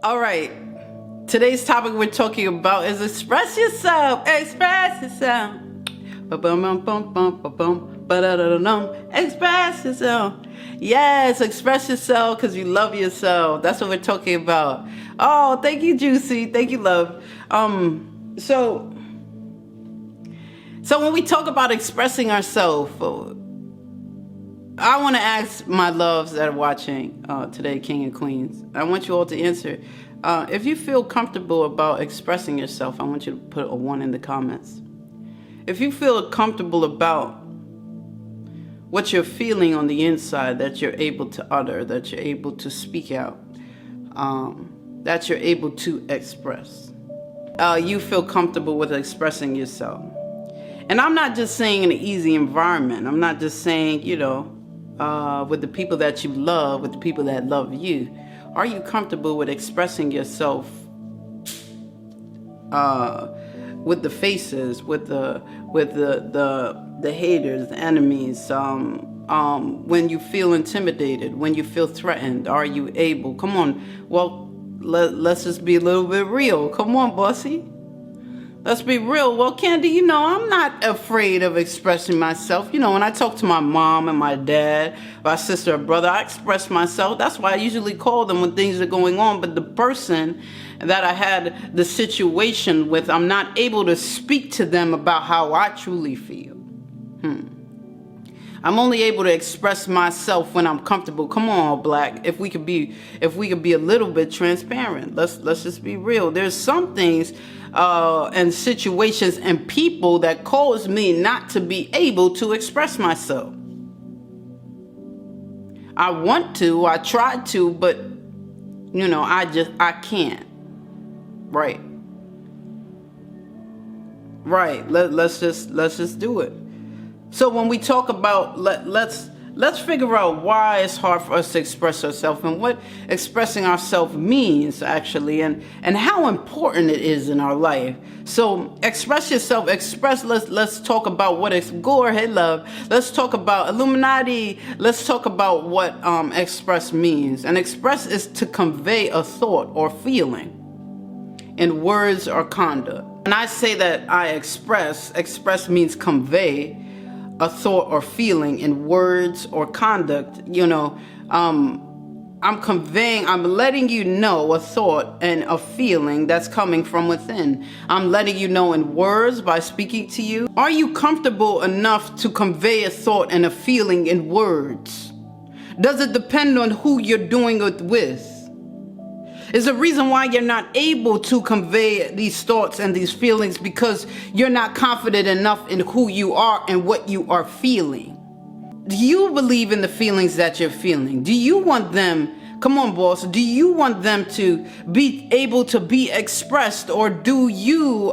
All right. Today's topic we're talking about is express yourself. Express yourself. Express yourself. Yes, express yourself because you love yourself. That's what we're talking about. Oh, thank you, Juicy. Thank you, love. So when we talk about expressing ourselves, I want to ask my loves that are watching today, King and Queens. I want you all to answer. If you feel comfortable about expressing yourself, I want you to put a 1 in the comments. If you feel comfortable about what you're feeling on the inside, that you're able to utter, that you're able to speak out, that you're able to express, you feel comfortable with expressing yourself. And I'm not just saying an easy environment. I'm not just saying, with the people that you love, with the people that love you. Are you comfortable with expressing yourself with the faces, with the haters, the enemies, when you feel intimidated, when you feel threatened? Are you able? Come on. Well, let's just be a little bit real. Come on, bossy. Let's be real. Well, Candy, I'm not afraid of expressing myself. When I talk to my mom and my dad, my sister or brother, I express myself. That's why I usually call them when things are going on. But the person that I had the situation with, I'm not able to speak to them about how I truly feel. I'm only able to express myself when I'm comfortable. Come on, Black. If we could be a little bit transparent, let's just be real. There's some things and situations and people that cause me not to be able to express myself. I want to, I try to, but I can't. Right. Let's just do it. So when we talk about let's figure out why it's hard for us to express ourselves and what expressing ourselves means actually, and how important it is in our life. So express yourself. Let's talk about go ahead, love. Let's talk about Illuminati. Let's talk about what express means. And express is to convey a thought or feeling in words or conduct. When I say that I express means convey a thought or feeling in words or conduct. I'm letting you know a thought and a feeling that's coming from within. I'm letting you know in words by speaking to you. Are you comfortable enough to convey a thought and a feeling in words? Does it depend on who you're doing it with? Is the reason why you're not able to convey these thoughts and these feelings because you're not confident enough in who you are and what you are feeling. Do you believe in the feelings that you're feeling? Do you want them, come on, boss, do you want them to be able to be expressed, or do you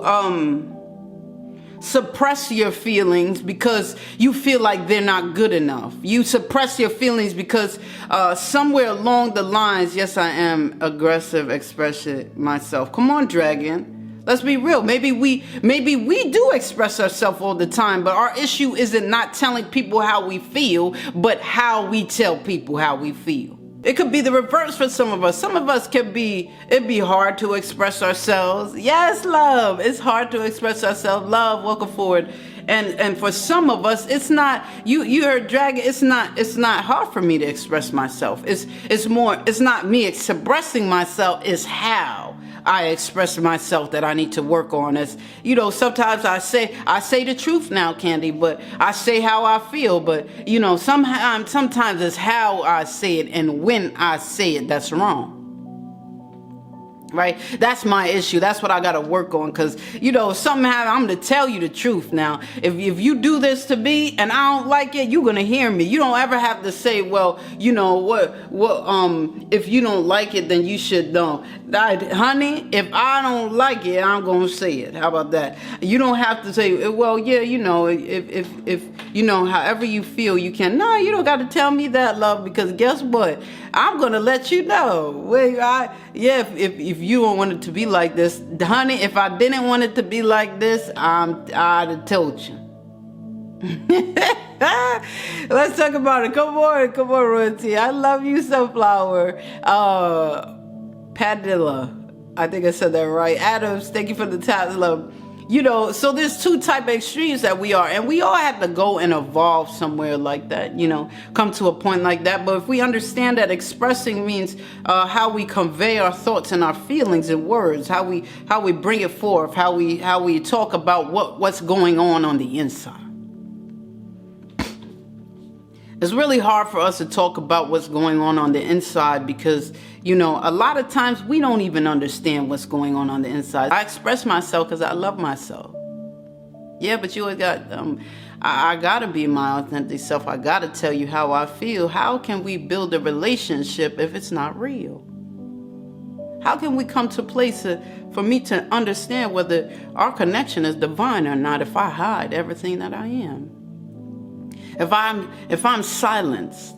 suppress your feelings because you feel like they're not good enough? You suppress your feelings because somewhere along the lines, yes, I am aggressive expressing myself. Come on, Dragon. Let's be real. Maybe we do express ourselves all the time, but our issue isn't not telling people how we feel, but how we tell people how we feel. It could be the reverse for some of us. Some of us it'd be hard to express ourselves. Yes, love, it's hard to express ourselves. Love, welcome forward. And for some of us, it's not, you heard Dragon, it's not hard for me to express myself. It's not me expressing myself, it's how I express myself that I need to work on. As sometimes I say the truth now, Candy, but I say how I feel. But sometimes it's how I say it and when I say it that's wrong. Right? That's my issue. That's what I got to work on. Because, somehow I'm going to tell you the truth now. If you do this to me and I don't like it, you're going to hear me. You don't ever have to say, well, if you don't like it, then you should know. Honey, if I don't like it, I'm going to say it. How about that? You don't have to say, well, yeah, if however you feel, you can. No, you don't got to tell me that, love, because guess what? I'm going to let you know. If you don't want it to be like this, honey, if I didn't want it to be like this, I'd have told you. Let's talk about it. Come on, Royalty. I love you, Sunflower. Padilla. I think I said that right. Adams, thank you for the tap, love. You know, so there's two type of extremes that we are, and we all have to go and evolve somewhere like that, you know, come to a point like that. But if we understand that expressing means how we convey our thoughts and our feelings in words, how we bring it forth, how we talk about what's going on the inside. It's really hard for us to talk about what's going on the inside because, you know, a lot of times we don't even understand what's going on the inside. I express myself because I love myself. Yeah, but you got, I gotta be my authentic self. I gotta tell you how I feel. How can we build a relationship if it's not real? How can we come to a place for me to understand whether our connection is divine or not if I hide everything that I am? If I'm silenced,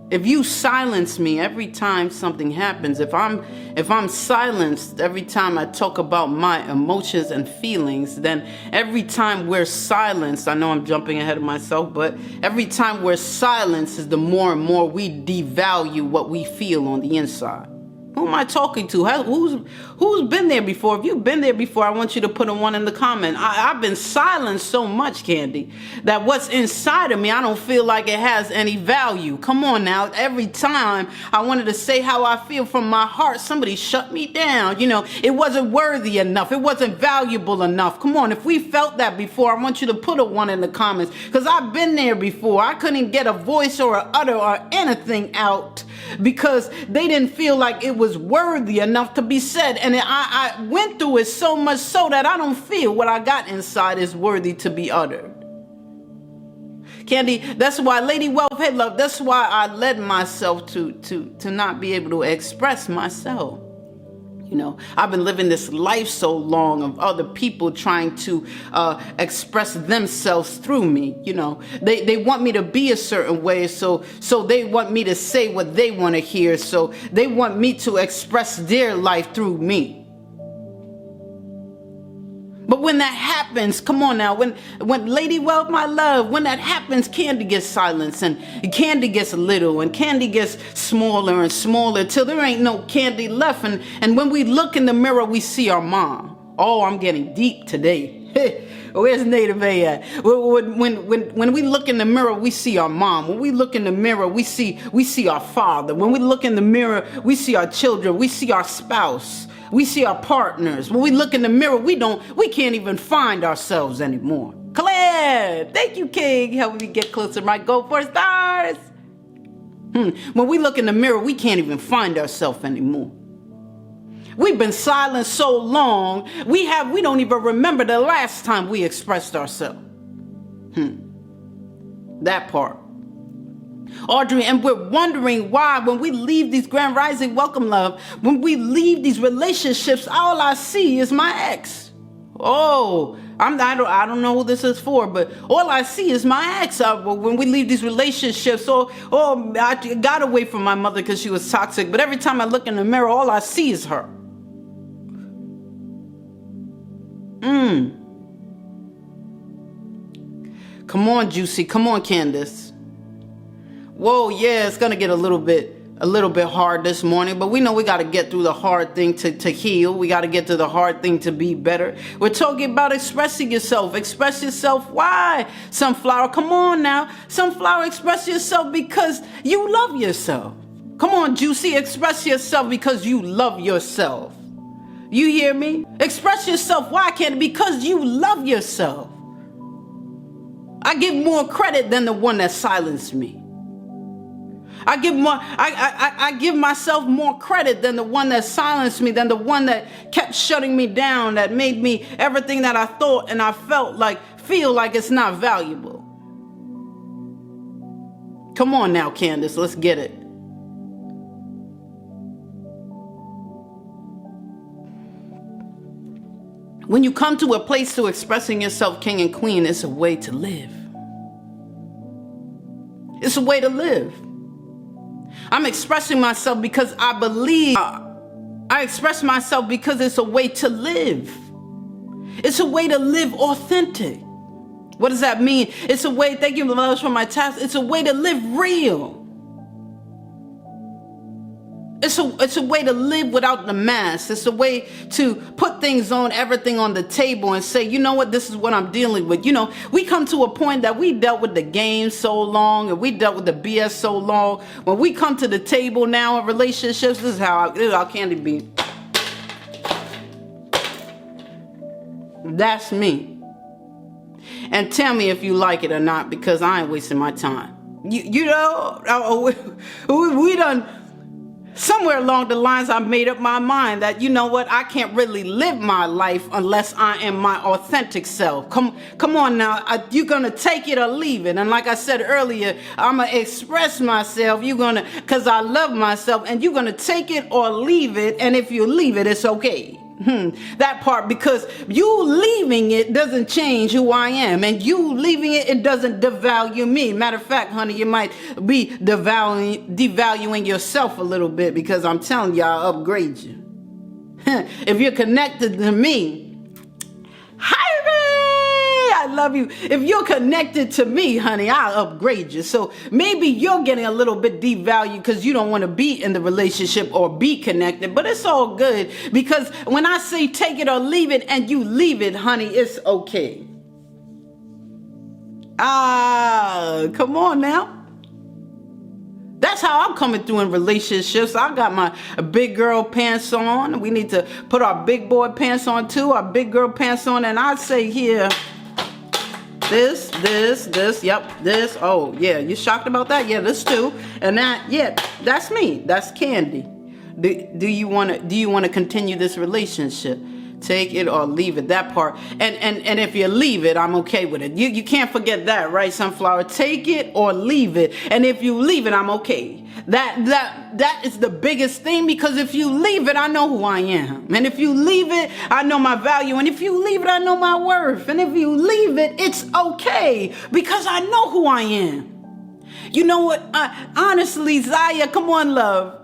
if you silence me every time something happens, if I'm silenced every time I talk about my emotions and feelings, then every time we're silenced, I know I'm jumping ahead of myself, but every time we're silenced is the more and more we devalue what we feel on the inside. Who am I talking to? Who's been there before? If you've been there before, I want you to put a 1 in the comment. I've been silenced so much, Candy, that what's inside of me, I don't feel like it has any value. Come on now. Every time I wanted to say how I feel from my heart, somebody shut me down. You know, it wasn't worthy enough. It wasn't valuable enough. Come on. If we felt that before, I want you to put a 1 in the comments because I've been there before. I couldn't get a voice or a utter or anything out because they didn't feel like it was worthy enough to be said. And I went through it so much so that I don't feel what I got inside is worthy to be uttered. Candy, that's why, Lady Wealth, hey love, that's why I led myself to not be able to express myself. You know, I've been living this life so long of other people trying to express themselves through me. You know, they want me to be a certain way. So they want me to say what they want to hear. So they want me to express their life through me. But when that happens, come on now, when Lady Wealth, my love, when that happens, Candy gets silenced and Candy gets little and Candy gets smaller and smaller till there ain't no Candy left. And when we look in the mirror, we see our mom. Oh, I'm getting deep today. Where's Native A at? When we look in the mirror, we see our mom. When we look in the mirror, we see our father. When we look in the mirror, we see our children. We see our spouse. We see our partners. When we look in the mirror, we can't even find ourselves anymore. Claire, thank you, King. Helping me get closer. My go for stars. When we look in the mirror, we can't even find ourselves anymore. We've been silent so long, we don't even remember the last time we expressed ourselves. That part. Audrey, and we're wondering why when we leave these Grand Rising, welcome love, when we leave these relationships, all I see is my ex. Oh, I don't know who this is for, but all I see is my ex. When we leave these relationships, I got away from my mother because she was toxic, but every time I look in the mirror, all I see is her. Come on, Juicy. Come on, Candace. Whoa, yeah, it's gonna get a little bit hard this morning, but we know we got to get through the hard thing to heal. We got to get to the hard thing to be better. We're talking about expressing yourself. Express yourself. Why? Sunflower, come on now. Sunflower, express yourself because you love yourself. Come on, Juicy, express yourself because you love yourself. You hear me? Express yourself. Why can't it? Because you love yourself. I give more credit than the one that silenced me. I give myself more credit than the one that silenced me, than the one that kept shutting me down, that made me everything that I thought and I feel like it's not valuable. Come on now, Candace, let's get it. When you come to a place to expressing yourself, king and queen, it's a way to live. It's a way to live. I'm expressing myself because I believe. I express myself because it's a way to live. It's a way to live authentic. What does that mean? It's a way, thank you for my task. It's a way to live real. it's a way to live without the mask. It's a way to put things on, everything on the table and say, you know what, this is what I'm dealing with. You know, we come to a point that we dealt with the game so long and we dealt with the BS so long. When we come to the table now in relationships, this is how Candy be. That's me. And tell me if you like it or not, because I ain't wasting my time. You know, we done, somewhere along the lines, I made up my mind that, you know what, I can't really live my life unless I am my authentic self. Come on now, you're going to take it or leave it. And like I said earlier, I'm going to express myself. You're going to, because I love myself, and you're going to take it or leave it. And if you leave it, it's okay. That part, because you leaving it doesn't change who I am, and you leaving it doesn't devalue me. Matter of fact, honey, you might be devaluing yourself a little bit, because I'm telling you, I'll upgrade you. If you're connected to me, I love you. If you're connected to me, honey, I'll upgrade you. So maybe you're getting a little bit devalued because you don't want to be in the relationship or be connected, but it's all good, because when I say take it or leave it and you leave it, honey, it's okay. Come on now. That's how I'm coming through in relationships. I got my big girl pants on. We need to put our big boy pants on too, our big girl pants on. And I say here, this, yep, this. Oh, yeah, you shocked about that? Yeah, this too. And that, yeah, that's me. That's Candy. Do you want to continue this relationship? Take it or leave it, that part. And if you leave it, I'm okay with it. You can't forget that, right, Sunflower? Take it or leave it. And if you leave it, I'm okay. That is the biggest thing, because if you leave it, I know who I am. And if you leave it, I know my value. And if you leave it, I know my worth. And if you leave it, it's okay, because I know who I am. You know what? Honestly, Zaya, come on, love.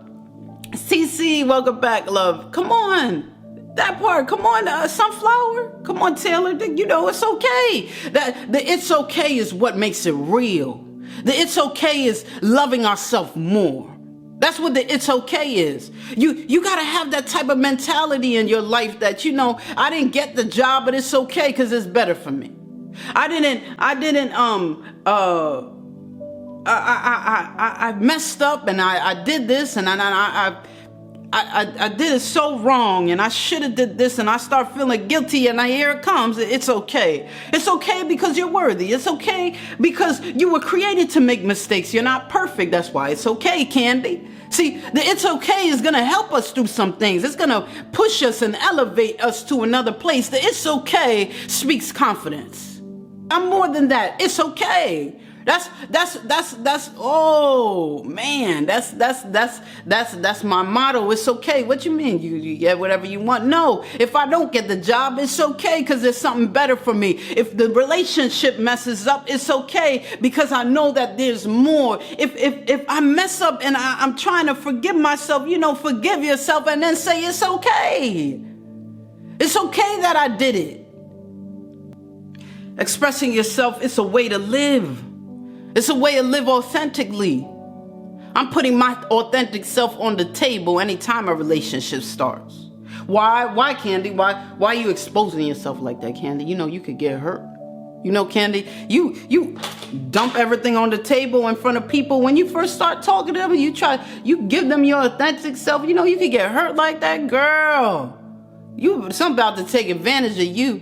CC, welcome back, love. Come on. That part, come on, Sunflower. Come on, Taylor. You know, it's okay. The it's okay is what makes it real. The it's okay is loving ourselves more. That's what the it's okay is. You got to have that type of mentality in your life that, you know, I didn't get the job, but it's okay because it's better for me. I messed up and I did this and I did it so wrong, and I should have did this, and I start feeling guilty, and here it comes. It's okay. It's okay because you're worthy. It's okay because you were created to make mistakes. You're not perfect. That's why it's okay, Candy. See, the it's okay is going to help us through some things. It's going to push us and elevate us to another place. The it's okay speaks confidence. I'm more than that. It's okay. That's oh man, that's my motto. It's okay. What you mean? You get whatever you want? No, if I don't get the job, it's okay because there's something better for me. If the relationship messes up, it's okay because I know that there's more. If I mess up and I'm trying to forgive myself, you know, forgive yourself and then say it's okay. It's okay that I did it. Expressing yourself, it's a way to live. It's a way to live authentically. I'm putting my authentic self on the table anytime a relationship starts. Why, Candy? Why are you exposing yourself like that, Candy? You know you could get hurt. You know, Candy, you dump everything on the table in front of people. When you first start talking to them, you give them your authentic self. You know you could get hurt like that, girl. Something about to take advantage of you.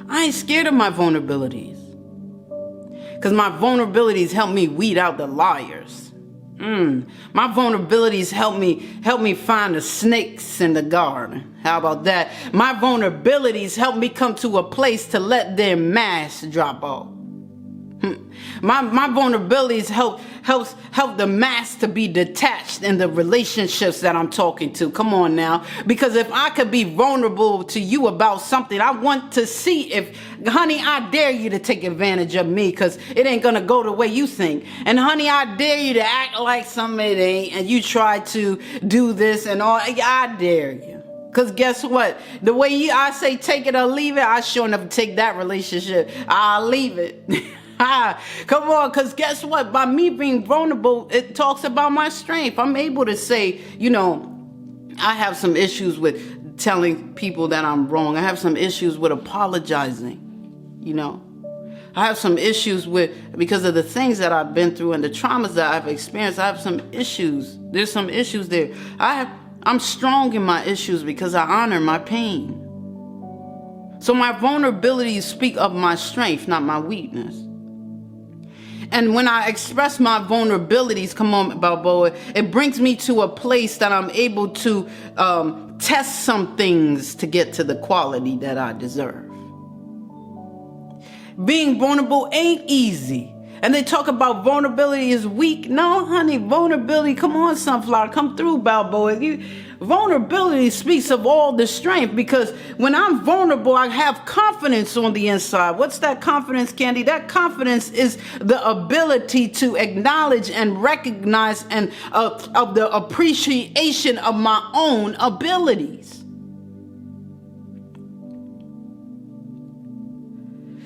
I ain't scared of my vulnerabilities. Because my vulnerabilities help me weed out the liars. My vulnerabilities help me find the snakes in the garden. How about that? My vulnerabilities help me come to a place to let their mask drop off. My vulnerabilities help the mask to be detached in the relationships that I'm talking to. Come on now. Because if I could be vulnerable to you about something, I want to see if, honey, I dare you to take advantage of me because it ain't going to go the way you think. And honey, I dare you to act like something it ain't and you try to do this and all. I dare you. Because guess what? The way I say take it or leave it, I sure enough take that relationship. I'll leave it. Come on, because guess what? By me being vulnerable, it talks about my strength. I'm able to say, I have some issues with telling people that I'm wrong. I have some issues with apologizing, I have some issues because of the things that I've been through and the traumas that I've experienced. I have some issues. There's some issues there. I'm strong in my issues because I honor my pain. So my vulnerabilities speak of my strength, not my weakness. And when I express my vulnerabilities, come on, Balboa, it brings me to a place that I'm able to test some things to get to the quality that I deserve. Being vulnerable ain't easy. And they talk about vulnerability is weak. No, honey, vulnerability, come on, Sunflower, come through, Balboa. Vulnerability speaks of all the strength, because when I'm vulnerable, I have confidence on the inside. What's that confidence, Candy? That confidence is the ability to acknowledge and recognize and of the appreciation of my own abilities.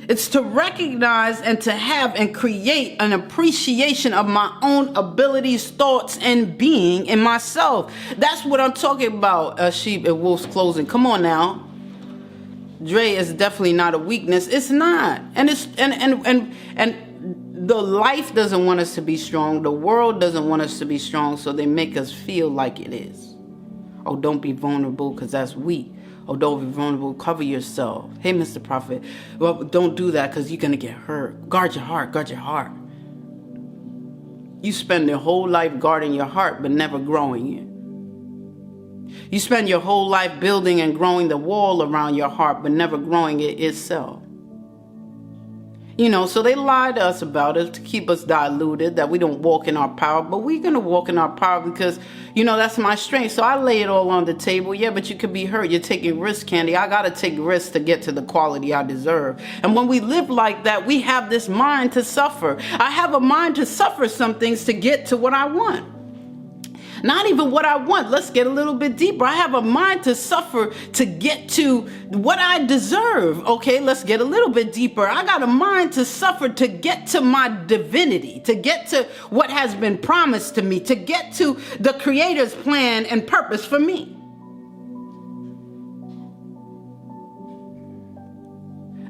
It's to recognize and to have and create an appreciation of my own abilities, thoughts, and being in myself. That's what I'm talking about, sheep and wolves clothing. Come on now. Dre is definitely not a weakness. It's not. And the life doesn't want us to be strong. The world doesn't want us to be strong, so they make us feel like it is. Oh, don't be vulnerable because that's weak. Oh, don't be vulnerable. Cover yourself. Hey, Mr. Prophet. Well, don't do that because you're going to get hurt. Guard your heart. Guard your heart. You spend your whole life guarding your heart, but never growing it. You spend your whole life building and growing the wall around your heart, but never growing it itself. So they lie to us about it to keep us diluted, that we don't walk in our power. But we're going to walk in our power because, that's my strength. So I lay it all on the table. Yeah, but you could be hurt. You're taking risks, Candy. I got to take risks to get to the quality I deserve. And when we live like that, we have this mind to suffer. I have a mind to suffer some things to get to what I want. Not even what I want. Let's get a little bit deeper. I have a mind to suffer to get to what I deserve. Okay, let's get a little bit deeper. I got a mind to suffer to get to my divinity, to get to what has been promised to me, to get to the Creator's plan and purpose for me.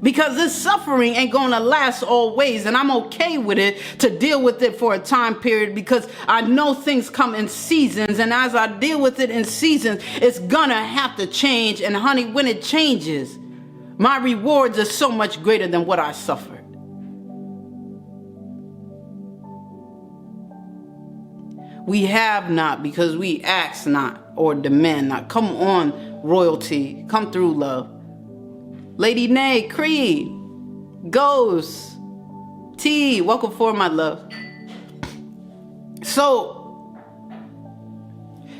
Because this suffering ain't going to last always, and I'm okay with it to deal with it for a time period, because I know things come in seasons, and as I deal with it in seasons, it's going to have to change. And honey, when it changes, my rewards are so much greater than what I suffered. We have not because we ask not or demand not. Come on, royalty. Come through, love. Lady Nay, Creed, Ghost, T, welcome for my love. So,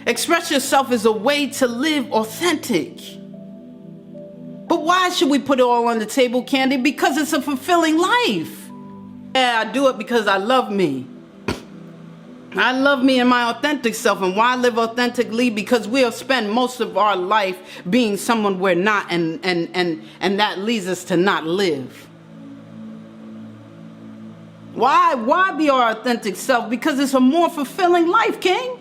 express yourself is a way to live authentic. But why should we put it all on the table, Candy? Because it's a fulfilling life. Yeah, I do it because I love me. I love me and my authentic self. And why live authentically? Because we'll spend most of our life being someone we're not, and that leads us to not live. Why be our authentic self? Because it's a more fulfilling life, King.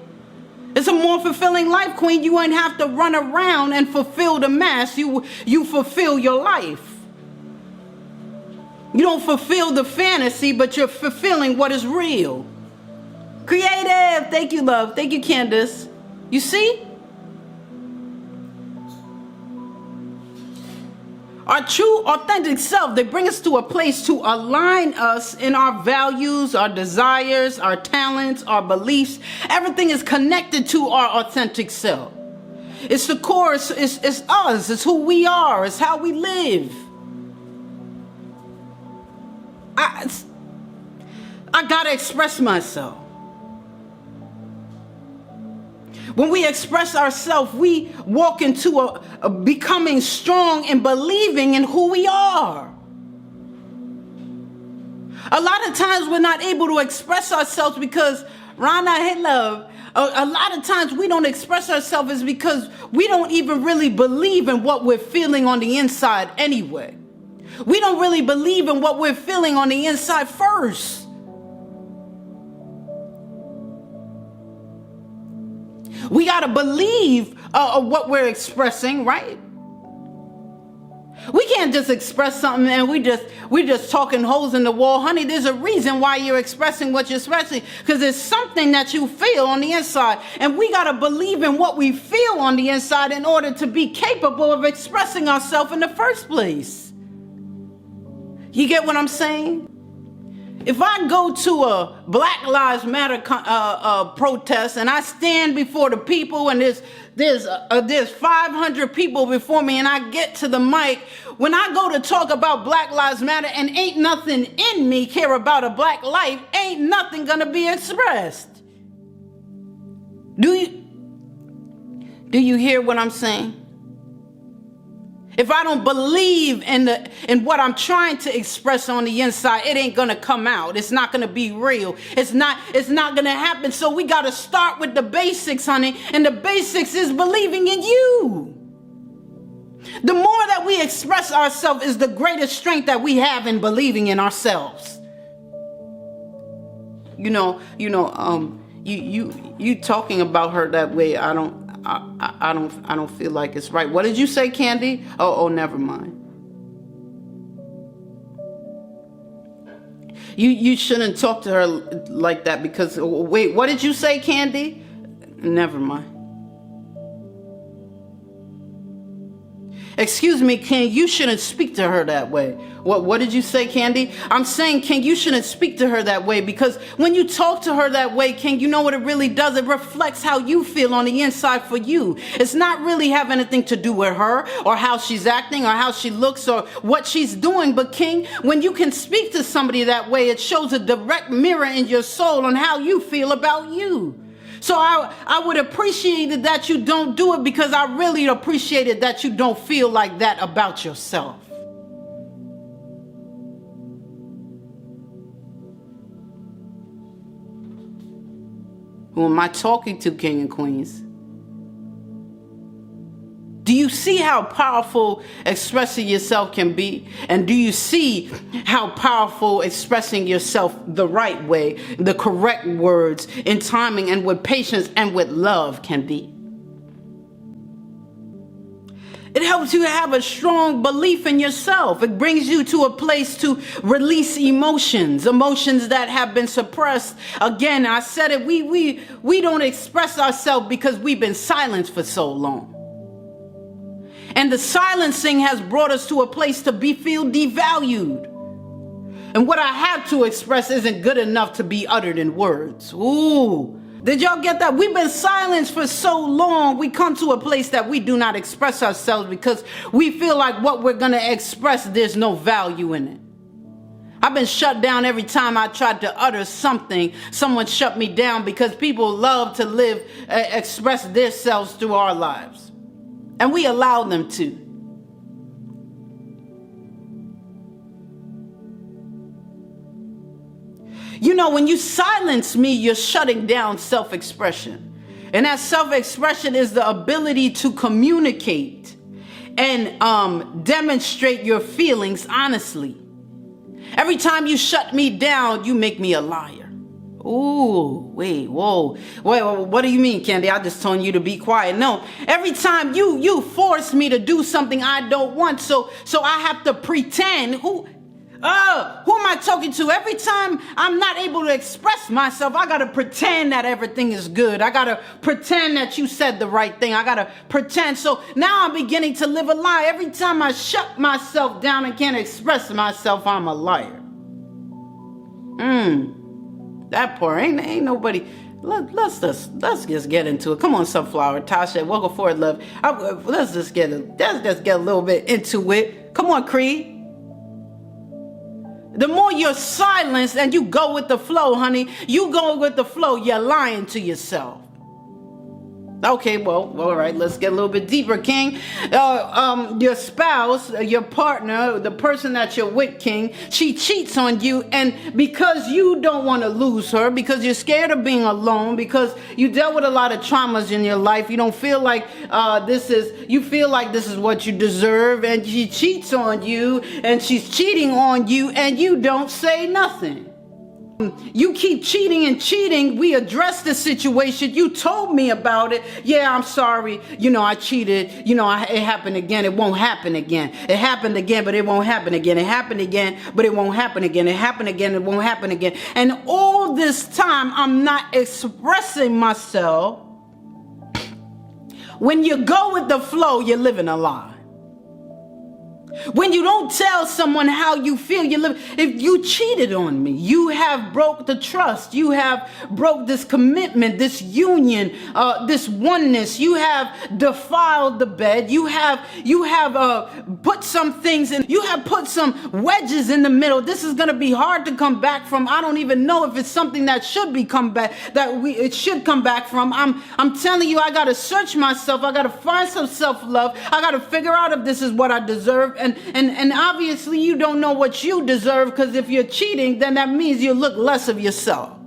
It's a more fulfilling life, Queen. You ain't have to run around and fulfill the mass. You fulfill your life. You don't fulfill the fantasy, but you're fulfilling what is real. Creative. Thank you, love. Thank you, Candace. You see? Our true, authentic self, they bring us to a place to align us in our values, our desires, our talents, our beliefs. Everything is connected to our authentic self. It's the core. It's us. It's who we are. It's how we live. I gotta express myself. When we express ourselves, we walk into a becoming strong and believing in who we are. A lot of times we're not able to express ourselves because, Rana, hey love, a lot of times we don't express ourselves is because we don't even really believe in what we're feeling on the inside anyway. We don't really believe in what we're feeling on the inside first. We got to believe what we're expressing, right? We can't just express something and we just talking holes in the wall. Honey, there's a reason why you're expressing what you're expressing, because there's something that you feel on the inside. And we got to believe in what we feel on the inside in order to be capable of expressing ourselves in the first place. You get what I'm saying? If I go to a Black Lives Matter protest and I stand before the people and there's 500 people before me and I get to the mic, when I go to talk about Black Lives Matter and ain't nothing in me care about a black life, ain't nothing gonna be expressed. Do you hear what I'm saying? If I don't believe in what I'm trying to express on the inside, it ain't gonna come out. It's not gonna be real. It's not gonna happen. So we gotta start with the basics, honey. And the basics is believing in you. The more that we express ourselves is the greatest strength that we have in believing in ourselves. You talking about her that way, I don't feel like it's right. What did you say, Candy? Oh, never mind. You shouldn't talk to her like that because, wait, what did you say, Candy? Never mind. Excuse me, King, you shouldn't speak to her that way. What did you say, Candy? I'm saying, King, you shouldn't speak to her that way, because when you talk to her that way, King, you know what it really does? It reflects how you feel on the inside for you. It's not really have anything to do with her or how she's acting or how she looks or what she's doing. But King, when you can speak to somebody that way, it shows a direct mirror in your soul on how you feel about you. So I would appreciate it that you don't do it, because I really appreciate it that you don't feel like that about yourself. Who am I talking to, King and Queens? Do you see how powerful expressing yourself can be? And do you see how powerful expressing yourself the right way, the correct words, in timing and with patience and with love can be? It helps you have a strong belief in yourself. It brings you to a place to release emotions that have been suppressed. Again, I said it, we don't express ourselves because we've been silenced for so long. And the silencing has brought us to a place to feel devalued. And what I have to express isn't good enough to be uttered in words. Ooh, did y'all get that? We've been silenced for so long. We come to a place that we do not express ourselves because we feel like what we're going to express, there's no value in it. I've been shut down every time I tried to utter something. Someone shut me down because people love to express themselves through our lives. And we allow them to. You know, when you silence me, you're shutting down self-expression. And that self-expression is the ability to communicate and demonstrate your feelings honestly. Every time you shut me down, you make me a liar. Ooh, wait, whoa. Wait, what do you mean, Candy? I just told you to be quiet. No, every time you force me to do something I don't want, so I have to pretend. Who am I talking to? Every time I'm not able to express myself, I gotta pretend that everything is good. I gotta pretend that you said the right thing. I gotta pretend. So now I'm beginning to live a lie. Every time I shut myself down and can't express myself, I'm a liar. That part ain't nobody. Let's just get into it. Come on, Sunflower, Tasha, welcome forward, love. Let's just get a little bit into it. Come on, Creed. The more you're silenced and you go with the flow, honey, you go with the flow, you're lying to yourself. Okay, well, all right, let's get a little bit deeper, King. Your spouse, your partner, the person that you're with, King, she cheats on you, and because you don't want to lose her, because you're scared of being alone, because you dealt with a lot of traumas in your life, you don't feel like you feel like this is what you deserve, and she cheats on you, and she's cheating on you, and you don't say nothing. You keep cheating and cheating. We addressed the situation. You told me about it. Yeah, I'm sorry. I cheated. It happened again. It won't happen again. It happened again, but it won't happen again. It happened again, but it won't happen again. It happened again. It won't happen again. And all this time, I'm not expressing myself. When you go with the flow, you're living a lie. When you don't tell someone how you feel, if you cheated on me, you have broke the trust, you have broke this commitment, this union, this oneness, you have defiled the bed, you have put some things in, you have put some wedges in the middle. This is going to be hard to come back from. I don't even know if it's something that should be it should come back from. I'm telling you, I got to search myself. I got to find some self-love. I got to figure out if this is what I deserve. And obviously you don't know what you deserve, because if you're cheating, then that means you look less of yourself.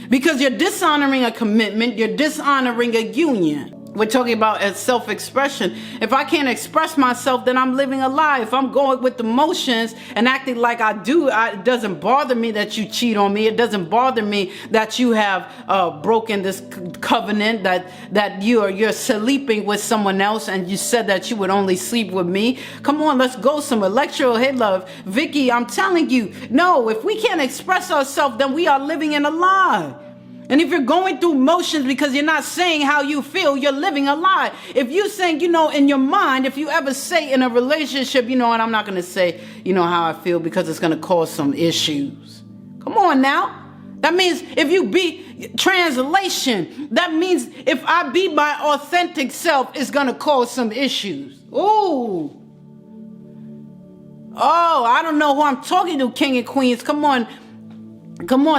Because you're dishonoring a commitment, you're dishonoring a union. We're talking about as self-expression. If I can't express myself, then I'm living a lie. If I'm going with the motions and acting like I do, it doesn't bother me that you cheat on me. It doesn't bother me that you have broken this covenant, that you're sleeping with someone else, and you said that you would only sleep with me. Come on, let's go some electro. Hey, love, Vicky, I'm telling you, no, if we can't express ourselves, then we are living in a lie. And if you're going through motions because you're not saying how you feel, you're living a lie. If you're saying, in your mind, if you ever say in a relationship, and I'm not going to say, how I feel, because it's going to cause some issues. Come on now. That means if you be, translation, that means if I be my authentic self, it's going to cause some issues. Ooh. Oh, I don't know who I'm talking to, King and Queens. Come on,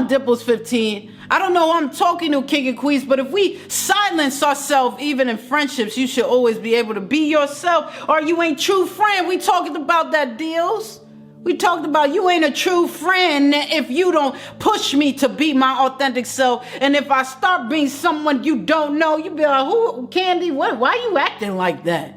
Dipples 15. I don't know who I'm talking to, King and Queens, but if we silence ourselves, even in friendships, you should always be able to be yourself, or you ain't true friend. We talking about that, Deals. We talked about you ain't a true friend if you don't push me to be my authentic self. And if I start being someone you don't know, you be like, who, Candy, what? Why you acting like that?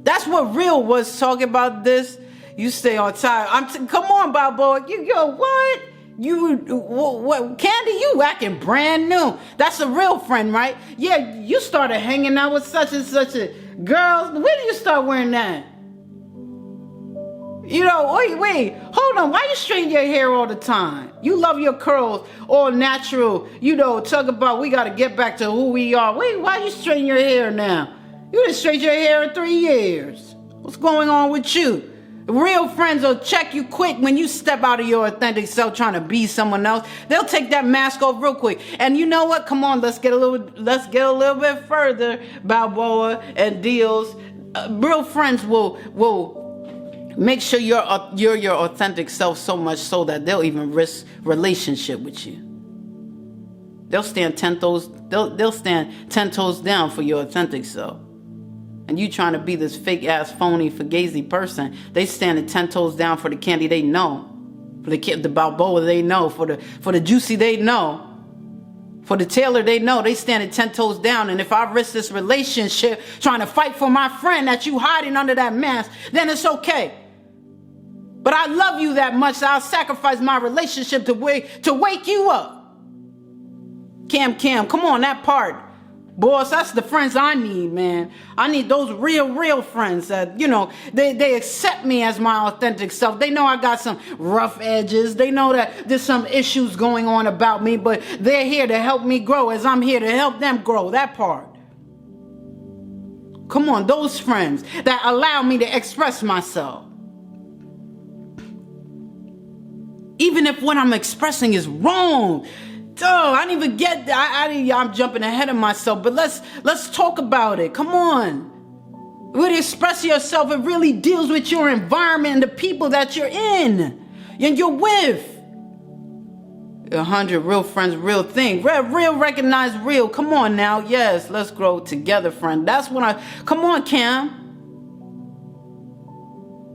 That's what Real was talking about this. You stay on time. Come on, Balboa. What? What, Candy, you acting brand new. That's a real friend, right? Yeah, you started hanging out with such and such a girl. When did you start wearing that? Wait, hold on. Why you straighten your hair all the time? You love your curls, all natural. Talk about we got to get back to who we are. Wait, why you straighten your hair now? You didn't straighten your hair in 3 years. What's going on with you? Real friends will check you quick when you step out of your authentic self trying to be someone else. They'll take that mask off real quick. And you know what? Come on, let's get a little bit further, Balboa and Deals. Real friends will make sure you're your authentic self so much so that they'll even risk relationship with you. They'll stand 10 toes down for your authentic self. And you trying to be this fake ass phony fugazi person, they standing 10 toes down for the Candy they know, for the Balboa they know, for the Juicy they know, for the Taylor they know. They standing 10 toes down. And if I risk this relationship trying to fight for my friend that you hiding under that mask, then it's okay. But I love you that much that I'll sacrifice my relationship to wake you up. Cam, come on, that part. Boss, that's the friends I need, man. I need those real friends that, they accept me as my authentic self. They know I got some rough edges. They know that there's some issues going on about me, but they're here to help me grow as I'm here to help them grow. That part. Come on, those friends that allow me to express myself. Even if what I'm expressing is wrong. I didn't even get that. I'm jumping ahead of myself, but let's talk about it. Come on. When you express yourself, it really deals with your environment and the people that you're in and you're with. 100 real friends, real thing. Real recognize real. Come on now. Yes, let's grow together, friend. That's when come on, Cam.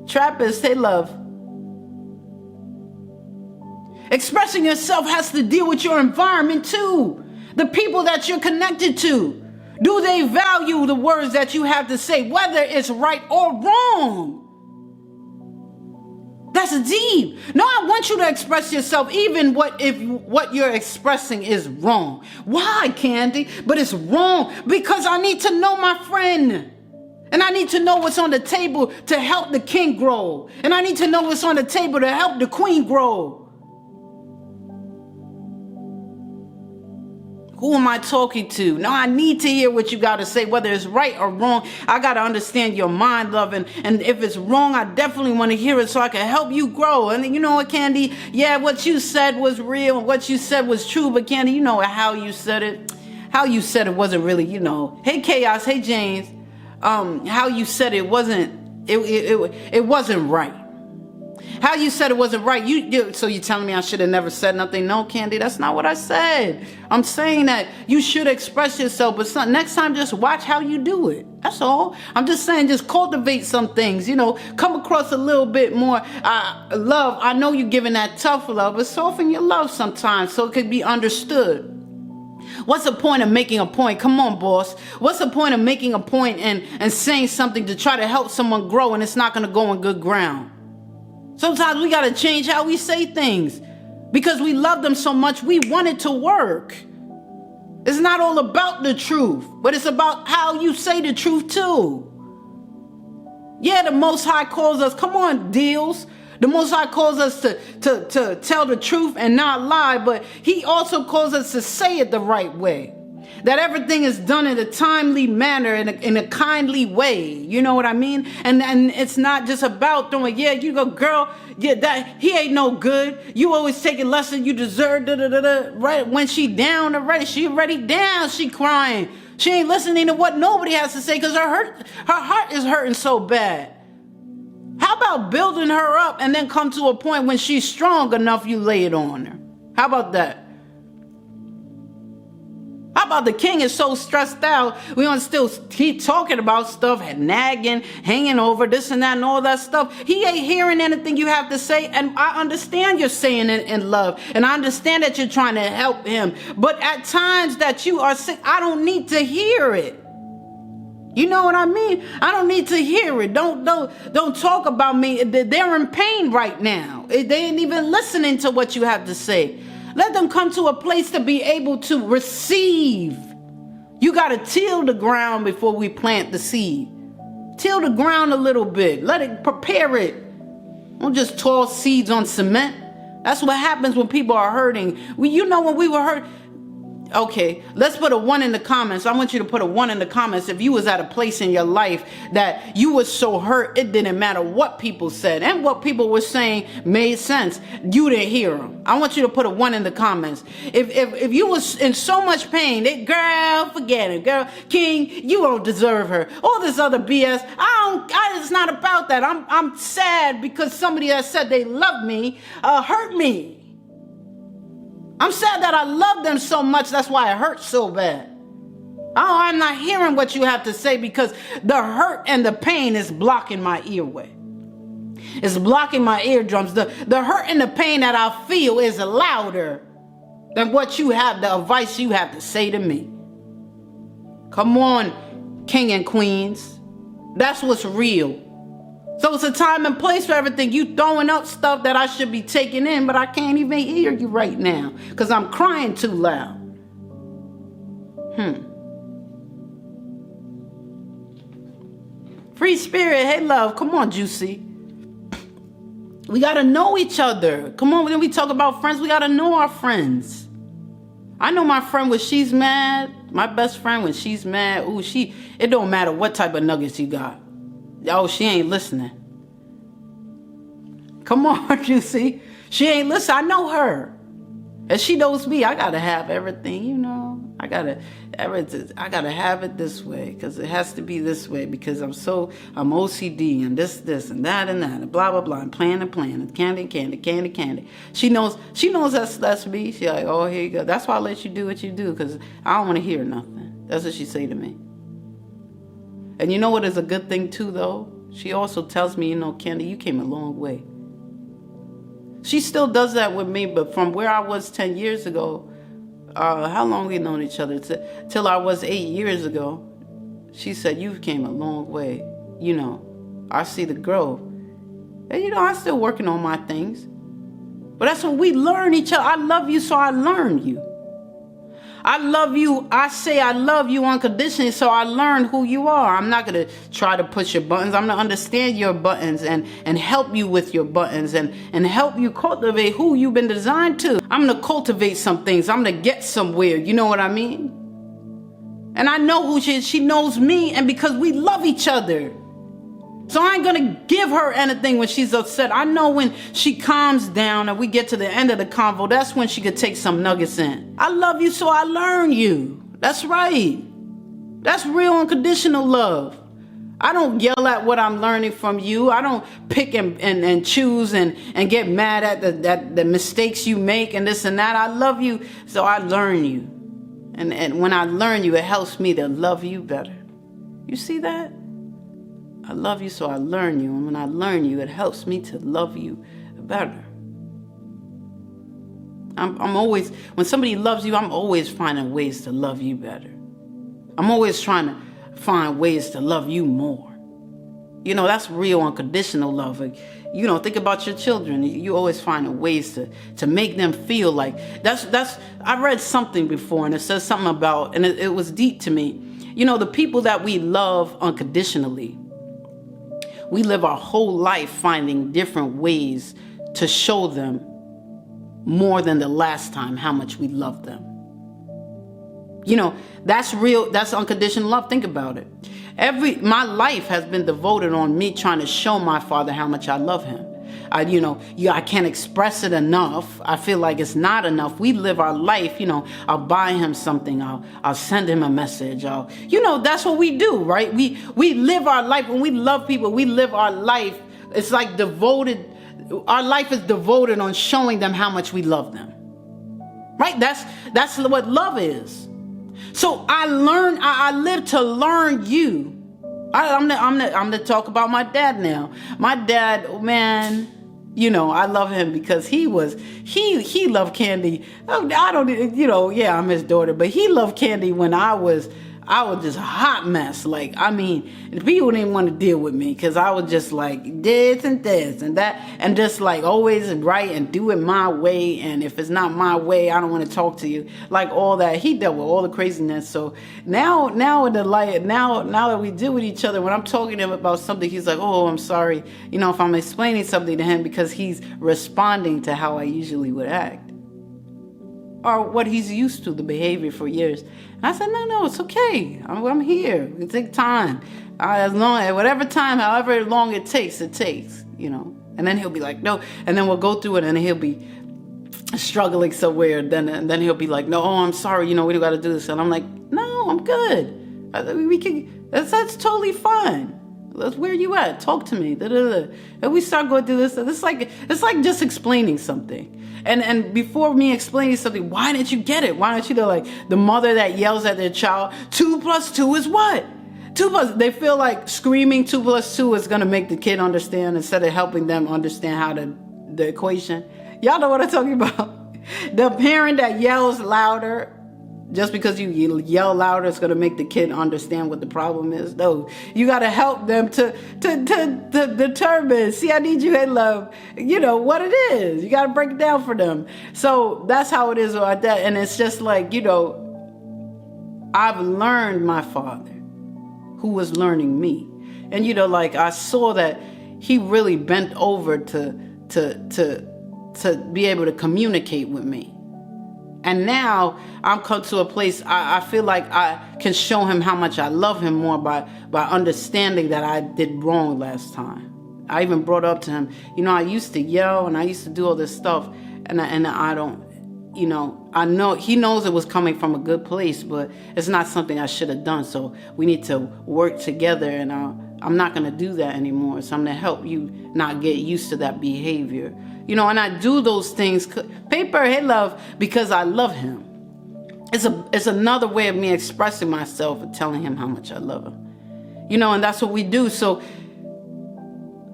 Trappist, hey, love. Expressing yourself has to deal with your environment too. The people that you're connected to. Do they value the words that you have to say, whether it's right or wrong? That's deep. No, I want you to express yourself, even if what you're expressing is wrong. Why, Candy? But it's wrong because I need to know my friend. And I need to know what's on the table to help the king grow. And I need to know what's on the table to help the queen grow. Who am I talking to? No, I need to hear what you got to say, whether it's right or wrong. I got to understand your mind, love. And if it's wrong, I definitely want to hear it so I can help you grow. And you know what, Candy? Yeah, what you said was real. What you said was true. But Candy, you know how you said it. How you said it wasn't really, Hey, Chaos. Hey, James. How you said it wasn't, it wasn't right. How you said it wasn't right. So you're telling me I should have never said nothing? No, Candy, that's not what I said. I'm saying that you should express yourself, but next time just watch how you do it. That's all. I'm just saying just cultivate some things, come across a little bit more love. I know you're giving that tough love, but soften your love sometimes so it could be understood. What's the point of making a point? Come on, boss. What's the point of making a point and saying something to try to help someone grow and it's not going to go on good ground? Sometimes we got to change how we say things because we love them so much. We want it to work. It's not all about the truth, but it's about how you say the truth too. Yeah, the Most High calls us, come on, deals. The Most High calls us to tell the truth and not lie, but he also calls us to say it the right way. That everything is done in a timely manner, in a kindly way. You know what I mean? And it's not just about throwing, you go, girl, that he ain't no good. You always taking less than you deserve. Right when she down already, she already down. She crying. She ain't listening to what nobody has to say because her heart is hurting so bad. How about building her up and then come to a point when she's strong enough, you lay it on her? How about that? How about the king is so stressed out, we want to still keep talking about stuff, nagging, hanging over, this and that and all that stuff. He ain't hearing anything you have to say, and I understand you're saying it in love, and I understand that you're trying to help him, but at times that you are sick, I don't need to hear it. You know what I mean? I don't need to hear it. Don't talk about me. They're in pain right now. They ain't even listening to what you have to say. Let them come to a place to be able to receive. You got to till the ground before we plant the seed. Till the ground a little bit. Let it prepare it. Don't just toss seeds on cement. That's what happens when people are hurting. When we were hurt. Okay, let's put a 1 in the comments. I want you to put a 1 in the comments if you was at a place in your life that you was so hurt it didn't matter what people said and what people were saying made sense. You didn't hear them. I want you to put a 1 in the comments. If you was in so much pain, girl, forget it. Girl, King, you don't deserve her. All this other BS. It's not about that. I'm sad because somebody that said they love me hurt me. I'm sad that I love them so much. That's why it hurts so bad. I'm not hearing what you have to say because the hurt and the pain is blocking my earway. It's blocking my eardrums. The hurt and the pain that I feel is louder than what you have, the advice you have to say to me. Come on, king and queens. That's what's real. So it's a time and place for everything. You throwing up stuff that I should be taking in, but I can't even hear you right now because I'm crying too loud. Free spirit, hey love, come on, Juicy. We got to know each other. Come on, when we talk about friends, we got to know our friends. I know my friend when she's mad, my best friend when she's mad, it don't matter what type of nuggets you got. Oh, she ain't listening. Come on, you see? She ain't listening. I know her. And she knows me. I got to have everything, I gotta have it this way because it has to be this way because I'm OCD and this and that and blah blah blah and plan and candy. She knows that's me. She like, oh, here you go. That's why I let you do what you do because I don't want to hear nothing. That's what she say to me. And you know what is a good thing too though? She also tells me, Candy, you came a long way. She still does that with me, but from where I was 10 years ago, how long we known each other? Till I was 8 years ago. She said, you came a long way. I see the growth. And I'm still working on my things. But that's when we learn each other. I love you, so I learn you. I love you. I say I love you unconditionally, so I learn who you are. I'm not going to try to push your buttons. I'm going to understand your buttons and help you with your buttons and help you cultivate who you've been designed to. I'm going to cultivate some things. I'm going to get somewhere. You know what I mean? And I know who she is. She knows me, and because we love each other. So I ain't gonna give her anything when she's upset. I know when she calms down and we get to the end of the convo, that's when she could take some nuggets in. I love you, so I learn you. That's right. That's real unconditional love. I don't yell at what I'm learning from you. I don't pick and choose and get mad at the mistakes you make and this and that. I love you, so I learn you. And when I learn you, it helps me to love you better. You see that? I love you, so I learn you. And when I learn you, it helps me to love you better. I'm always, when somebody loves you, I'm always finding ways to love you better. I'm always trying to find ways to love you more. That's real unconditional love. Like, think about your children. You always find ways to make them feel like that's. I read something before, and it says something about, and it was deep to me. The people that we love unconditionally, we live our whole life finding different ways to show them more than the last time how much we love them. That's real, that's unconditional love. Think about it. My life has been devoted on me trying to show my father how much I love him. I can't express it enough. I feel like it's not enough. We live our life, I'll buy him something. I'll send him a message. That's what we do, right? We live our life. When we love people, we live our life. It's like devoted. Our life is devoted on showing them how much we love them, right? That's what love is. So I live to learn you. I'm gonna talk about my dad now. My dad, man, I love him because he loved Candy. I'm his daughter, but he loved Candy when I was just a hot mess. Like, people didn't want to deal with me because I was just like this and that, and just like always right and do it my way. And if it's not my way, I don't want to talk to you. Like all that. He dealt with all the craziness. So now in the light, now that we deal with each other, when I'm talking to him about something, he's like, oh, I'm sorry. If I'm explaining something to him because he's responding to how I usually would act. Or what he's used to, the behavior for years. And I said, no, it's okay. I'm here. It takes time. However long it takes, And then he'll be like, no. And then we'll go through it and he'll be struggling somewhere. And then he'll be like, no, I'm sorry. We got to do this. And I'm like, no, I'm good. That's totally fine. Where are you at? Talk to me. And we start going through this. It's like just explaining something. And before me explaining something, why didn't you get it? Why don't you know, like the mother that yells at their child, 2 + 2 is what? They feel like screaming 2 + 2 is going to make the kid understand instead of helping them understand how the equation. Y'all know what I'm talking about. The parent that yells louder, just because you yell louder, it's going to make the kid understand what the problem is. No, you got to help them to determine, see, I need you in love, what it is. You got to break it down for them. So that's how it is like that. And it's just like, I've learned my father who was learning me. And, I saw that he really bent over to be able to communicate with me. And now I'm come to a place I feel like I can show him how much I love him more by understanding that I did wrong last time. I even brought up to him, I used to yell and I used to do all this stuff, and I don't. you know, I know he knows it was coming from a good place, but it's not something I should have done. So we need to work together, and I'm not going to do that anymore. So I'm going to help you not get used to that behavior. You know, and I do those things, Paper, hey love, because I love him. It's another way of me expressing myself and telling him how much I love him. You know, and that's what we do. So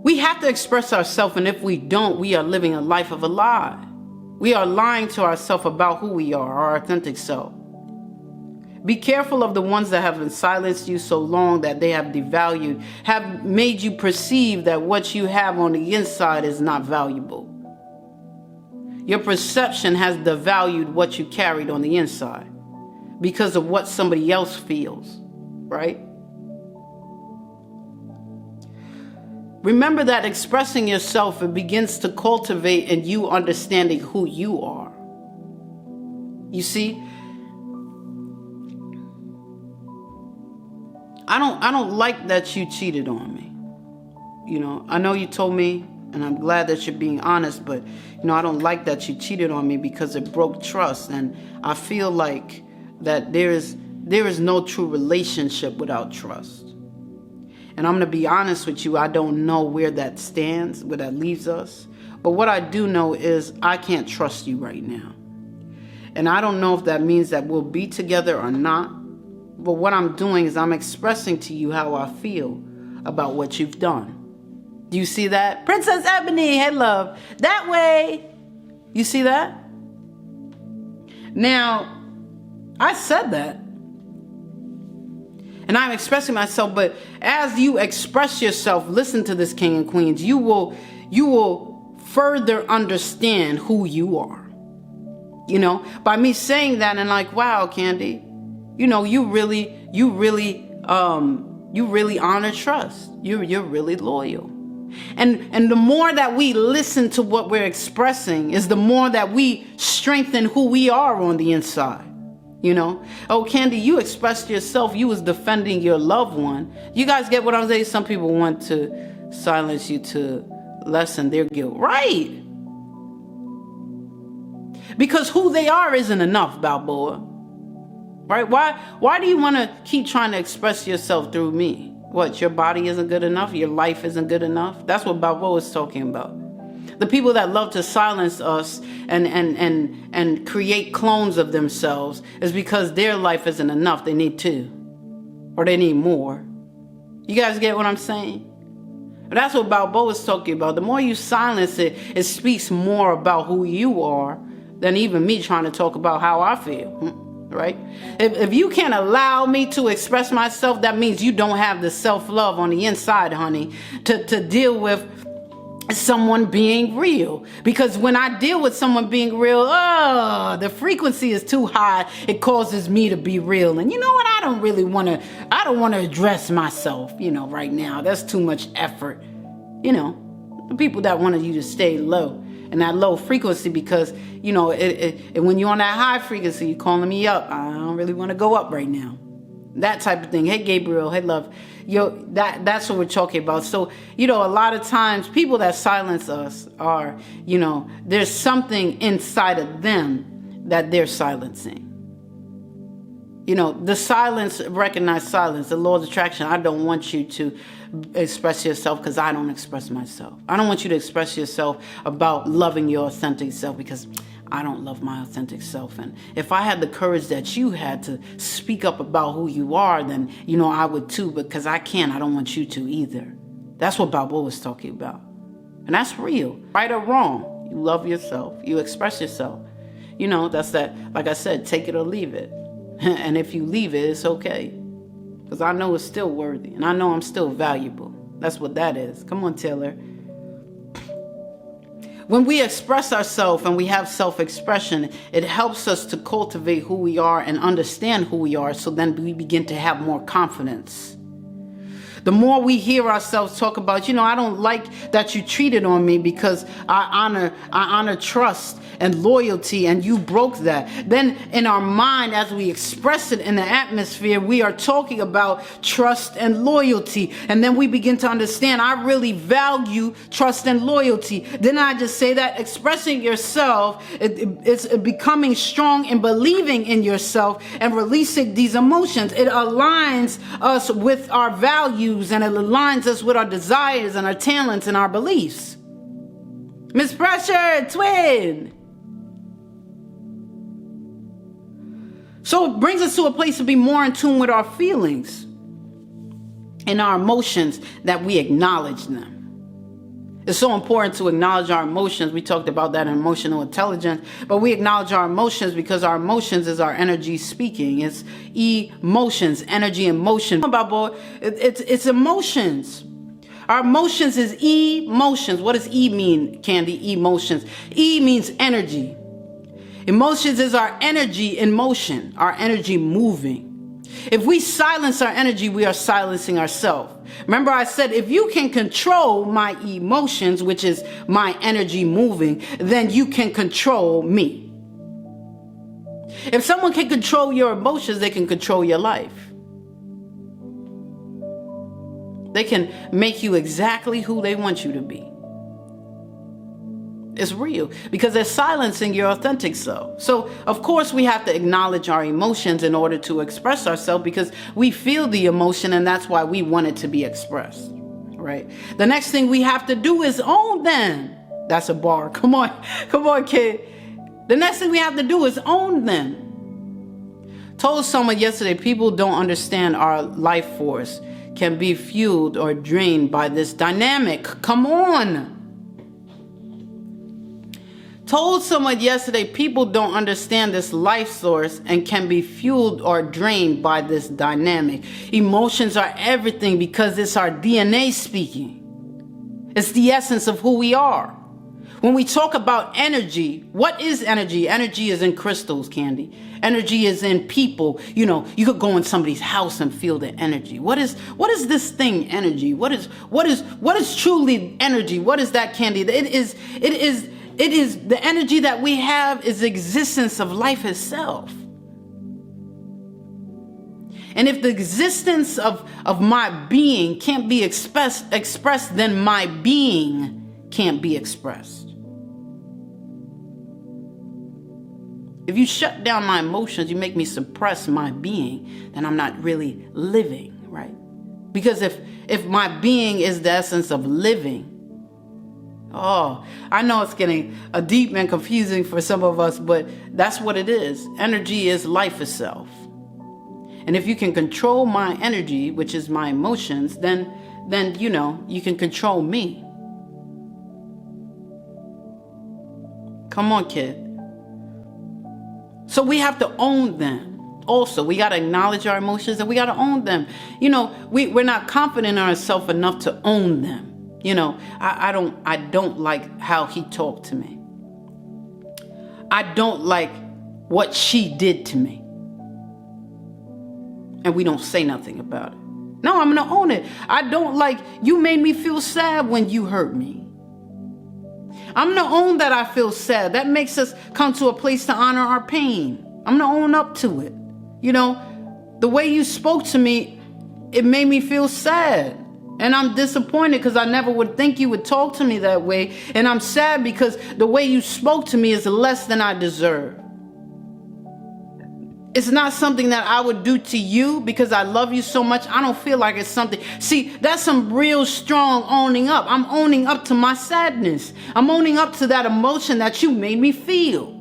we have to express ourselves, and if we don't, we are living a life of a lie. We are lying to ourselves about who we are, our authentic self. Be careful of the ones that have silenced you so long that they have devalued, have made you perceive that what you have on the inside is not valuable. Your perception has devalued what you carried on the inside because of what somebody else feels, right? Remember that expressing yourself, it begins to cultivate in you understanding who you are. You see, I don't like that you cheated on me. You know, I know you told me, and I'm glad that you're being honest, but you know, I don't like that you cheated on me because it broke trust, and I feel like that there is no true relationship without trust. And I'm going to be honest with you, I don't know where that stands, where that leaves us. But what I do know is I can't trust you right now. And I don't know if that means that we'll be together or not. But what I'm doing is I'm expressing to you how I feel about what you've done. Do you see that? Princess Ebony, hey love. That way. You see that? Now, I said that. And I'm expressing myself, but as you express yourself, listen to this, king and queens, you will further understand who you are. You know, by me saying that and like, wow, Candy, you know, you really honor trust. You're really loyal. And the more that we listen to what we're expressing is the more that we strengthen who we are on the inside. You know, oh, Candy, you expressed yourself. You was defending your loved one. You guys get what I'm saying? Some people want to silence you to lessen their guilt. Right. Because who they are isn't enough, Balboa. Right? Why do you want to keep trying to express yourself through me? What, your body isn't good enough? Your life isn't good enough? That's what Balboa is talking about. The people that love to silence us and create clones of themselves is because their life isn't enough. They need two. Or they need more. You guys get what I'm saying? But that's what Balboa is talking about. The more you silence it, it speaks more about who you are than even me trying to talk about how I feel. Right? If you can't allow me to express myself, that means you don't have the self-love on the inside, honey, to deal with someone being real. Because when I deal with someone being real, the frequency is too high. It causes me to be real. And you know what? I don't want to address myself, you know, right now. That's too much effort. You know, the people that wanted you to stay low and that low frequency, because, you know, when you're on that high frequency, you're calling me up. I don't really want to go up right now. That type of thing. Hey, Gabriel. Hey, love. That's what we're talking about. So, you know, a lot of times people that silence us are, you know, there's something inside of them that they're silencing. You know, the silence, recognize silence, the law of attraction. I don't want you to express yourself because I don't express myself. I don't want you to express yourself about loving your authentic self because I don't love my authentic self. And if I had the courage that you had to speak up about who you are, then, you know, I would too, because I can't. I don't want you to either. That's what Balboa was talking about. And that's real. Right or wrong, you love yourself. You express yourself. You know, that's that, like I said, take it or leave it. And if you leave it, it's okay. Because I know it's still worthy. And I know I'm still valuable. That's what that is. Come on, Taylor. When we express ourselves and we have self-expression, it helps us to cultivate who we are and understand who we are, so then we begin to have more confidence. The more we hear ourselves talk about, I don't like that you cheated on me because I honor trust and loyalty, and you broke that. Then in our mind, as we express it in the atmosphere, we are talking about trust and loyalty. And then we begin to understand, I really value trust and loyalty. Didn't I just say that? Expressing yourself, it's becoming strong and believing in yourself and releasing these emotions. It aligns us with our values, and it aligns us with our desires and our talents and our beliefs. Miss Pressure, twin. So it brings us to a place to be more in tune with our feelings and our emotions, that we acknowledge them. It's so important to acknowledge our emotions. We talked about that in emotional intelligence, but we acknowledge our emotions because our emotions is our energy speaking. It's emotions, energy and motion. It's emotions. Our emotions is emotions. What does E mean, Candy? Emotions. E means energy. Emotions is our energy in motion, our energy moving. If we silence our energy, we are silencing ourselves. Remember, I said, if you can control my emotions, which is my energy moving, then you can control me. If someone can control your emotions, they can control your life. They can make you exactly who they want you to be. It's real, because they're silencing your authentic self. So, of course, we have to acknowledge our emotions in order to express ourselves, because we feel the emotion, and that's why we want it to be expressed, right? The next thing we have to do is own them. That's a bar. Come on, kid. The next thing we have to do is own them. Told someone yesterday, people don't understand our life force can be fueled or drained by this dynamic. Come on. Told someone yesterday, people don't understand this life source and can be fueled or drained by this dynamic. Emotions are everything because it's our DNA speaking. It's the essence of who we are. When we talk about energy, what is energy? Energy is in crystals, Candy. Energy is in people. You could go in somebody's house and feel the energy. What is this thing, energy? What is truly energy? What is that, Candy? It is the energy that we have is the existence of life itself. And if the existence of my being can't be expressed, then my being can't be expressed. If you shut down my emotions, you make me suppress my being, then I'm not really living, right? Because if my being is the essence of living, I know it's getting deep and confusing for some of us, but that's what it is. Energy is life itself. And if you can control my energy, which is my emotions, then you can control me. Come on, kid. So we have to own them. Also, we got to acknowledge our emotions and we got to own them. We're not confident in ourselves enough to own them. I don't like how he talked to me. I don't like what she did to me. And we don't say nothing about it. No, I'm going to own it. I don't like, you made me feel sad when you hurt me. I'm going to own that I feel sad. That makes us come to a place to honor our pain. I'm going to own up to it. The way you spoke to me, it made me feel sad. And I'm disappointed because I never would think you would talk to me that way. And I'm sad because the way you spoke to me is less than I deserve. It's not something that I would do to you because I love you so much. I don't feel like it's something. See, that's some real strong owning up. I'm owning up to my sadness. I'm owning up to that emotion that you made me feel.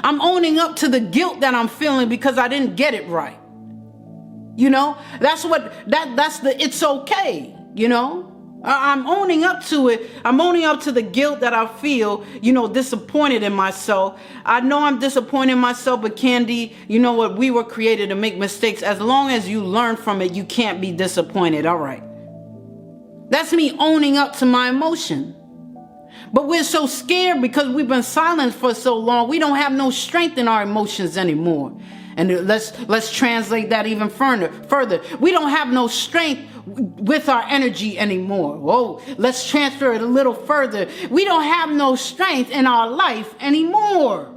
I'm owning up to the guilt that I'm feeling because I didn't get it right. That's it's okay, I'm owning up to it. I'm owning up to the guilt that I feel, disappointed in myself. I know I'm disappointed in myself, but Candy, you know what? We were created to make mistakes. As long as you learn from it, you can't be disappointed. All right. That's me owning up to my emotion. But we're so scared because we've been silent for so long. We don't have no strength in our emotions anymore. And let's translate that even further. We don't have no strength with our energy anymore. Whoa, let's transfer it a little further. We don't have no strength in our life anymore.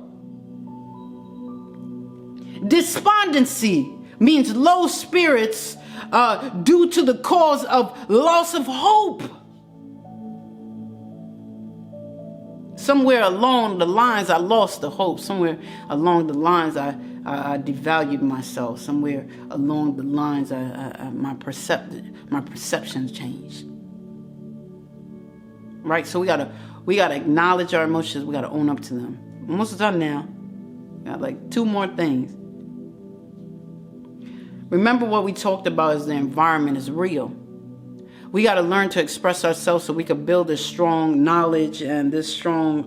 Despondency means low spirits due to the cause of loss of hope. Somewhere along the lines, I lost the hope. Somewhere along the lines, I devalued myself. Somewhere along the lines, my perceptions changed. Right? So we gotta acknowledge our emotions. We gotta own up to them. Almost done now. Got like 2 more things. Remember what we talked about is the environment is real. We got to learn to express ourselves so we can build a strong knowledge and this strong,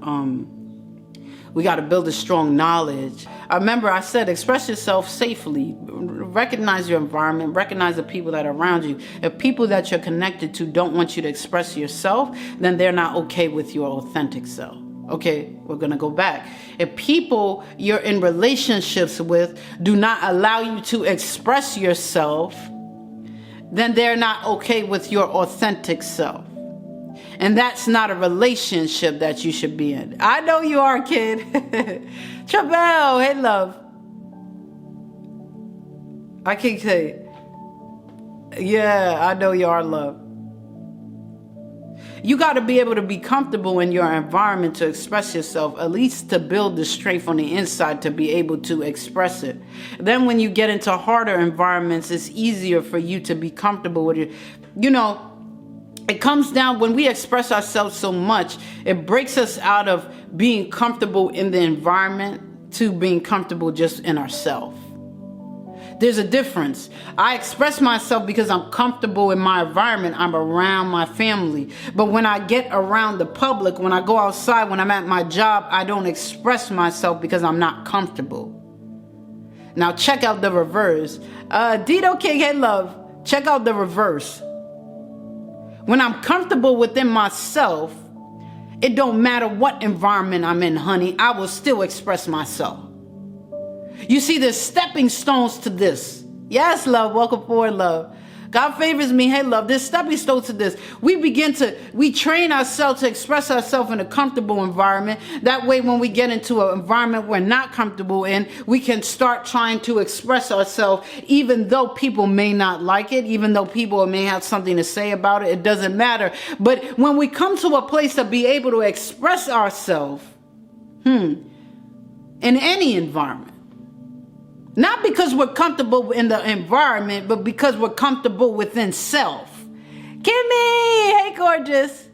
we got to build a strong knowledge. Remember I said express yourself safely. Recognize your environment. Recognize the people that are around you. If people that you're connected to don't want you to express yourself, then they're not okay with your authentic self. Okay, we're going to go back. If people you're in relationships with do not allow you to express yourself, then they're not okay with your authentic self. And that's not a relationship that you should be in. I know you are, kid. Travell, hey, love. I can't say. Yeah, I know you are, love. You got to be able to be comfortable in your environment to express yourself, at least to build the strength on the inside to be able to express it. Then when you get into harder environments, it's easier for you to be comfortable with it. You know, it comes down when we express ourselves so much, it breaks us out of being comfortable in the environment to being comfortable just in ourselves. There's a difference. I express myself because I'm comfortable in my environment. I'm around my family. But when I get around the public, when I go outside, when I'm at my job, I don't express myself because I'm not comfortable. Now check out the reverse. Dito King, hey love. Check out the reverse. When I'm comfortable within myself, it don't matter what environment I'm in, honey. I will still express myself. You see, there's stepping stones to this. Yes, love. Welcome forward, love. God favors me. Hey, love. There's stepping stones to this. We train ourselves to express ourselves in a comfortable environment. That way, when we get into an environment we're not comfortable in, we can start trying to express ourselves, even though people may not like it, even though people may have something to say about it. It doesn't matter. But when we come to a place to be able to express ourselves, in any environment, not because we're comfortable in the environment, but because we're comfortable within self. Kimmy, hey gorgeous.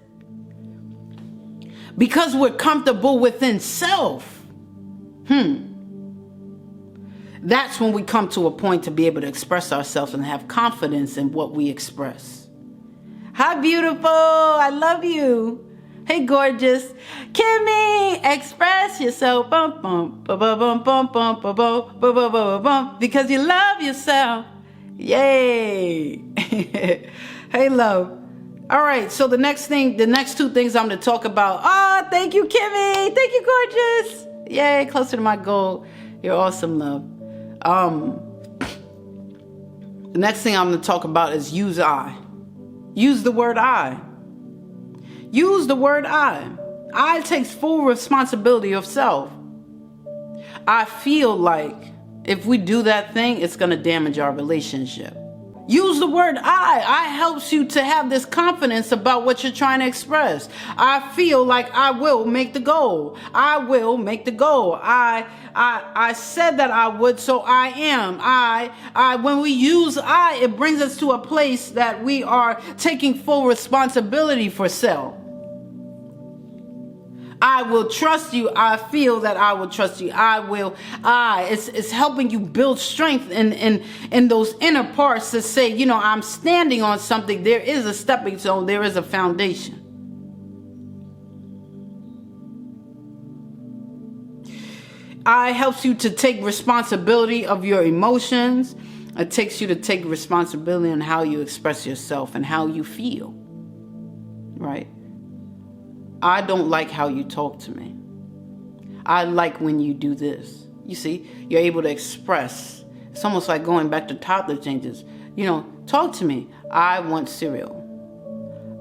Because we're comfortable within self. That's when we come to a point to be able to express ourselves and have confidence in what we express. Hi, beautiful. I love you. Hey, gorgeous. Kimmy, express yourself. Bum, bum, bum, bum, bum, bum, bum, bum, bum, bum, bum, bum, because you love yourself. Yay. Hey, love. All right. So the next 2 things I'm going to talk about. Oh, thank you, Kimmy. Thank you, gorgeous. Yay. Closer to my goal. You're awesome, love. The next thing I'm going to talk about is use I. Use the word I. Use the word I. I takes full responsibility of self. I feel like if we do that thing, it's going to damage our relationship. Use the word I. I helps you to have this confidence about what you're trying to express. I feel like I will make the goal. I will make the goal. I said that I would, so I am. When we use I, it brings us to a place that we are taking full responsibility for self. I will trust you. I feel that I will trust you. It's helping you build strength in those inner parts to say, you know, I'm standing on something. There is a stepping stone. There is a foundation. I helps you to take responsibility of your emotions. It takes you to take responsibility on how you express yourself and how you feel. Right? I don't like how you talk to me. I like when you do this. You see, you're able to express. It's almost like going back to toddler changes. You know, talk to me. I want cereal.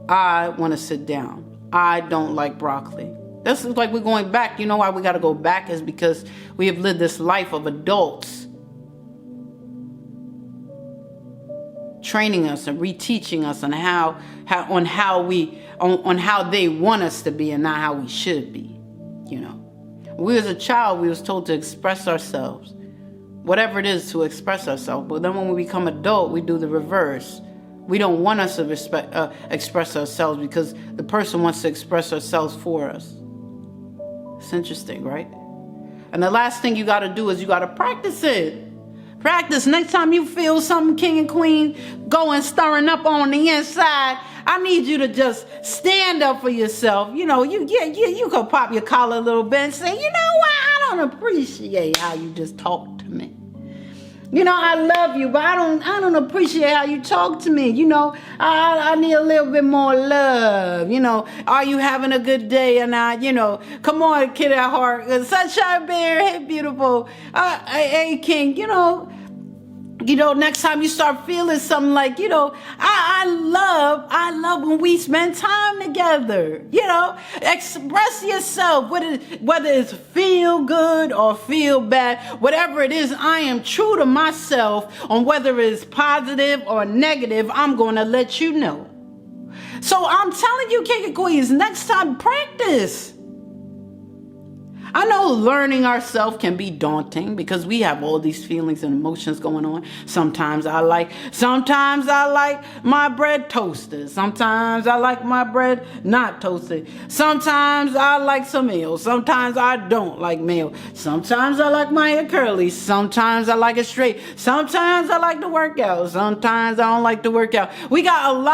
I want to sit down. I don't like broccoli. This is like we're going back. You know why we got to go back is because we have lived this life of adults training us and reteaching us on how they want us to be and not how we should be. You know, we as a child, we was told to express ourselves, whatever it is to express ourselves. But then when we become adult, we do the reverse. We don't want us to express ourselves because the person wants to express ourselves for us. It's interesting, right? And the last thing you got to do is you got to practice it. Practice. Next time you feel something, king and queen, going stirring up on the inside, I need you to just stand up for yourself. You know, you could pop your collar a little bit and say, you know what? I don't appreciate how you just talk to me. You know, I love you, but I don't appreciate how you talk to me. You know, I need a little bit more love. You know, are you having a good day or not? You know, come on, kid at heart. Sunshine Bear, hey, beautiful. Hey, King, you know, next time you start feeling something like, you know, I love when we spend time together. You know, express yourself, whether it's feel good or feel bad, whatever it is, I am true to myself on whether it's positive or negative, I'm going to let you know. So I'm telling you, King and Queens, next time practice. I know learning ourselves can be daunting because we have all these feelings and emotions going on. Sometimes I like my bread toasted. Sometimes I like my bread not toasted. Sometimes I like some meal. Sometimes I don't like meal. Sometimes I like my hair curly. Sometimes I like it straight. Sometimes I like to work out. Sometimes I don't like to work out. We got a lot